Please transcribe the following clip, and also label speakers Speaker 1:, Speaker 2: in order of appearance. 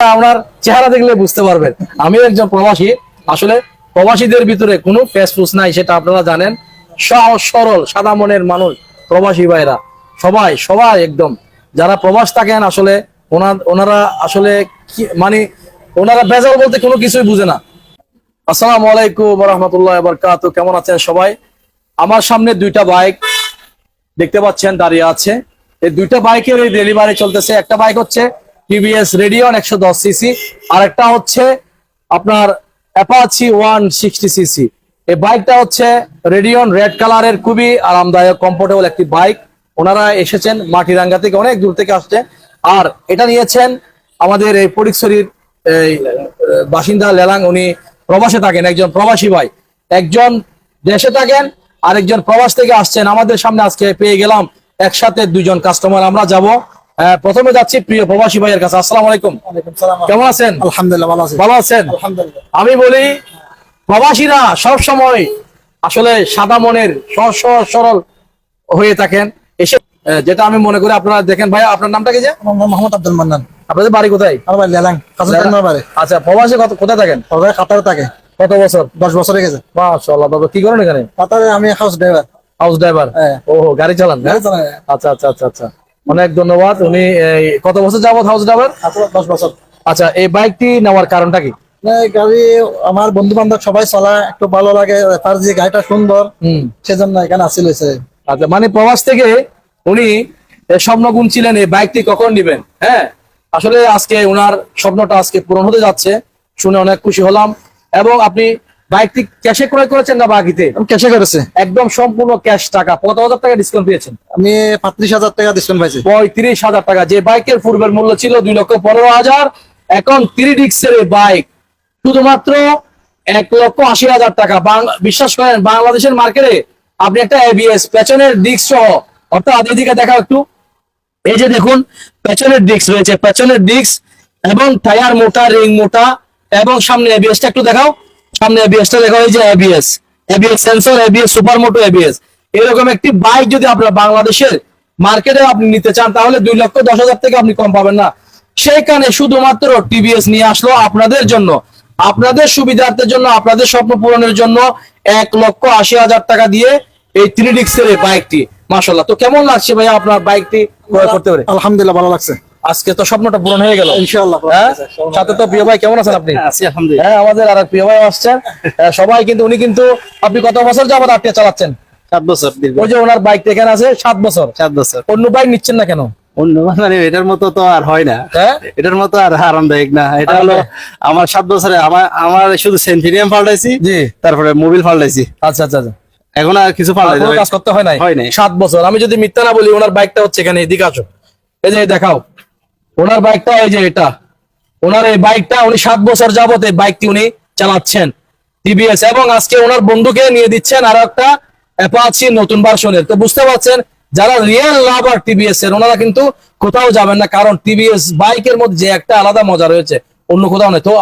Speaker 1: আপনার চেহারা দেখলে বুঝতে পারবেন আমি একজন প্রবাসী। আসলে প্রবাসীদের ভিতরে কোনো ফেসফুস নাই, সেটা আপনারা জানেন। সহজ সরল সাদা মনের মানুষ প্রবাসী ভাইরা, সবাই সবাই একদম যারা প্রবাস থাকেন আসলে ওনারা আসলে মানে ওনারা বেজাল বলতে কোনো কিছুই বুঝে না। আসসালামু আলাইকুম ওয়া রাহমাতুল্লাহি ওয়া বারাকাতুহু। কেমন আছেন সবাই? আমার সামনে দুইটা বাইক দেখতে পাচ্ছেন দাঁড়িয়ে আছে। এই দুইটা বাইকের এই ডেলিভারি চলতেছে। একটা বাইক হচ্ছে টিভিএস রেডিয়ন 110 সিসি, আর একটা হচ্ছে আপনার অ্যাপাচি 160 সিসি। এই বাইকটা হচ্ছে রেডিয়ন রেড কালারের, খুবই আরামদায়ক কমফোর্টেবল একটি বাইক। ওনারা এসেছেন মাটিরাঙ্গা থেকে, অনেক দূর থেকে আসছে। আর এটা নিয়েছেন আমাদের এই ফটিকছড়ির এই বাসিন্দা লেলাং, উনি প্রবাসে থাকেন, একজন প্রবাসী ভাই। একজন দেশে থাকেন, আরেকজন প্রবাস থেকে আসছেন। আমাদের সামনে আজকে পেয়ে গেলাম একসাথে দুইজন কাস্টমার। আমরা যাব, প্রথমে যাচ্ছি প্রিয় প্রবাসী ভাইয়ের কাছে। আসসালামু আলাইকুম। কেমন আছেন?
Speaker 2: আলহামদুলিল্লাহ ভালো আছি।
Speaker 1: ভালো আছেন?
Speaker 2: আলহামদুলিল্লাহ।
Speaker 1: আমি বলি প্রবাসীরা সব সময় আসলে সাদা মনের, সহজ সরল হয়ে থাকেন। এসে যেটা আমি মনে করি, আপনারা দেখেন ভাই, আপনার নামটা কি? যে
Speaker 2: আমার নাম মোহাম্মদ আব্দুল মান্নান।
Speaker 1: আপনাদের বাড়ি কোথায়?
Speaker 2: আমার বাড়ি লেলাং, কাছাকাছি বাড়ি।
Speaker 1: আচ্ছা, প্রবাসে কোথায় থাকেন?
Speaker 2: ওখানে কাতারে থাকে।
Speaker 1: কত বছর?
Speaker 2: 10 বছর হয়ে গেছে।
Speaker 1: মাশাআল্লাহ। বাবা কি করেন এখানে?
Speaker 2: কাতারে আমি হাউস ড্রাইভার।
Speaker 1: House driver?
Speaker 2: হ্যাঁ।
Speaker 1: ও গাড়ি চালান?
Speaker 2: গাড়ি চালাই।
Speaker 1: আচ্ছা আচ্ছা আচ্ছা আচ্ছা, অনেক ধন্যবাদ। উনি কত বছর যাবত হাউস ড্রাইভার?
Speaker 2: 10 বছর।
Speaker 1: আচ্ছা, এই বাইকটি নেওয়ার কারণটা কি?
Speaker 2: এই গাড়ি আমার বন্ধু বান্ধব সবাই চালায়, একটু ভালো লাগে, তার যে গাড়িটা সুন্দর, সেজন্য এখানে আসিল হয়েছে।
Speaker 1: আচ্ছা, মানে প্রবাস থেকে উনি স্বপ্ন গুনছিলেন এই বাইকটি কখন নিবেন। হ্যাঁ, আসলে আজকে ওনার স্বপ্নটা আজকে পূরণ হতে যাচ্ছে, শুনে অনেক খুশি হলাম। এবং আপনি বাইকটি ক্যাশে ক্রয় করেছেন না বাকিতে?
Speaker 2: আমি ক্যাশে করেছি।
Speaker 1: একদম সম্পূর্ণ ক্যাশ টাকা। কত হাজার টাকা ডিসকাউন্ট পেয়েছেন?
Speaker 2: আমি 35,000 টাকা ডিসকাউন্ট পাইছি।
Speaker 1: 35,000 টাকা। যে বাইকের পূর্বের মূল্য ছিল 2,15,000, এখন 3 ডিক্সের বাইক শুধুমাত্র 1,80,000 টাকা। বিশ্বাস করেন, বাংলাদেশের মার্কেটে আপনি একটা এবিএস পেছনের ডিস্ক সহ, অর্থাৎ এদিকে দেখাও একটু, এই যে দেখুন পেছনের ডিস্ক রয়েছে, পেছনের ডিস্ক এবং টায়ার মোটা, রিং মোটা, এবং সামনে এবিএসটা একটু দেখাও, সামনে এবিএসটা দেখাও, এই যে এবিএস সেন্সর, এবিএস সুপার মোটো এবিএস। এরকম একটি বাইক যদি আপনারা বাংলাদেশের মার্কেটে আপনি নিতে চান, তাহলে 2,10,000 থেকে আপনি কম পাবেন না। সেইখানে শুধুমাত্র টিভিএস নিয়ে আসলো আপনাদের জন্য, আপনাদের সুবিধার্থের জন্য, আপনাদের স্বপ্ন পূরণের জন্য 1,80,000 টাকা দিয়ে এই 3 ডিক্সের বাইকটি। মাশাআল্লাহ। তো কেমন লাগছে ভাইয়া আপনার বাইকটি ক্রয় করতে পারে?
Speaker 2: আলহামদুলিল্লাহ ভালো লাগছে।
Speaker 1: আজকে তো স্বপ্নটা পূরণ হয়ে গেল
Speaker 2: ইনশাআল্লাহ।
Speaker 1: হ্যাঁ, সাথে তো প্রিয় ভাই, কেমন আছেন আপনি?
Speaker 2: আছি আলহামদুলিল্লাহ।
Speaker 1: হ্যাঁ, আমাদের আরেক প্রিয় ভাই আসছেন। সবাই কিন্তু উনি কিন্তু, আপনি কত বছর যাবত আপনি চালাচ্ছেন?
Speaker 2: 7 বছর।
Speaker 1: ওই যে ওনার বাইক এখানে আছে 7 বছর।
Speaker 2: 7 বছর।
Speaker 1: অন্য বাইক নিচ্ছেন না কেন?
Speaker 2: অন্য মানে এটার মতো তো আর হয় না।
Speaker 1: হ্যাঁ,
Speaker 2: এটার মতো আর আরামদায়ক না। এটা হলো আমার 7 বছরে আমার শুধু সেন্টিনিয়াম পাল্টাইছি,
Speaker 1: জি,
Speaker 2: তারপরে মোবিল পাল্টাইছি।
Speaker 1: আচ্ছা আচ্ছা আচ্ছা।
Speaker 2: এখন আর কিছু পাল্টাইছি,
Speaker 1: কোনো কাজ করতে হয় নাই? 7 বছর। আমি যদি মিথ্যা না বলি, ওনার বাইকটা হচ্ছে এখানে, এদিকে আসো, এই যে দেখাও ওনার বাইকটা, এই যে এটা ওনার এই বাইকটা, উনি 7 বছর যাবত এই বাইকটি উনি চালাচ্ছেন টিভিএস, এবং আজকে ওনার বন্ধুকে নিয়ে দিচ্ছেন আরো একটা অ্যাপাচি নতুন ভার্সনের। তো বুঝতে পারছেন, যারা রিয়েল লাভার টিভিএস এর, ওনারা কিন্তু কোথাও যাবেন না, কারণ টিভিএস বাইকের মধ্যে যে একটা আলাদা মজা রয়েছে, অন্য কোথাও নেই। তো